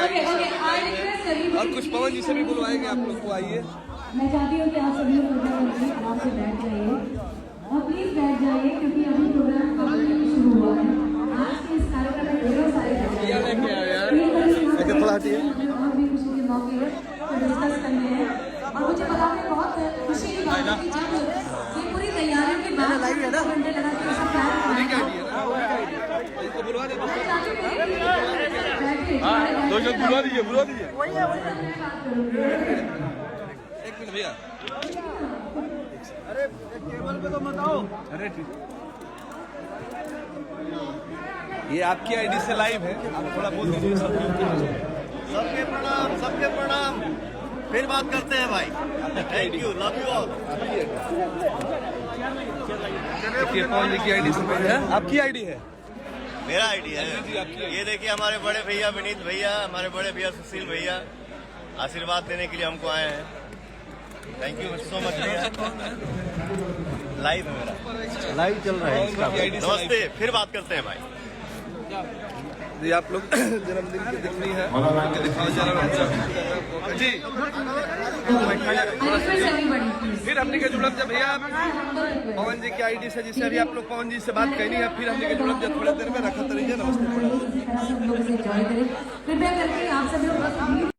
और कुछ पवन जी से भी बुलवाएंगे आप लोग को, आइए। मैं चाहती हूँ कि आप सभी लोग आराम से बैठ जाइए और प्लीज बैठ जाइए, क्योंकि अभी प्रोग्राम कभी शुरू हुआ है। आज के इस कार्यक्रम में ढेरों सारे और भी खुशी के मौके पर डिस्कस करने हैं। और मुझे बताने बहुत खुशी की बात है कि जब ये पूरी तैयारियों के बाद 2 घंटे लगा के सब प्लान बुलवा दीजिए। एक मिनट भैया, अरे टेबल पे तो मत आओ। अरे ये आपकी आईडी से लाइव है, आप थोड़ा बोल दीजिए। सबके प्रणाम, सबके प्रणाम। फिर बात करते हैं भाई। Thank you, love you all. Pawan ji की आईडी से है, आपकी आईडी है, मेरा आईडी है। ये देखिए हमारे बड़े भैया विनीत भैया, हमारे बड़े भैया सुशील भैया आशीर्वाद देने के लिए हमको आए हैं। थैंक यू सो मच भैया। लाइव है मेरा, लाइव चल रहा है। नमस्ते, फिर बात करते हैं भाई। जी आप लोग जन्मदिन की दिखनी है जी। फिर हमने के जुड़ब जब भैया पवन जी की आईडी से, जिससे अभी आप लोग पवन जी से बात करनी है, फिर हमने के जुड़ब जब थोड़ी देर में रखा तरीके। नमस्ते। कृपया करके आप सभी लोग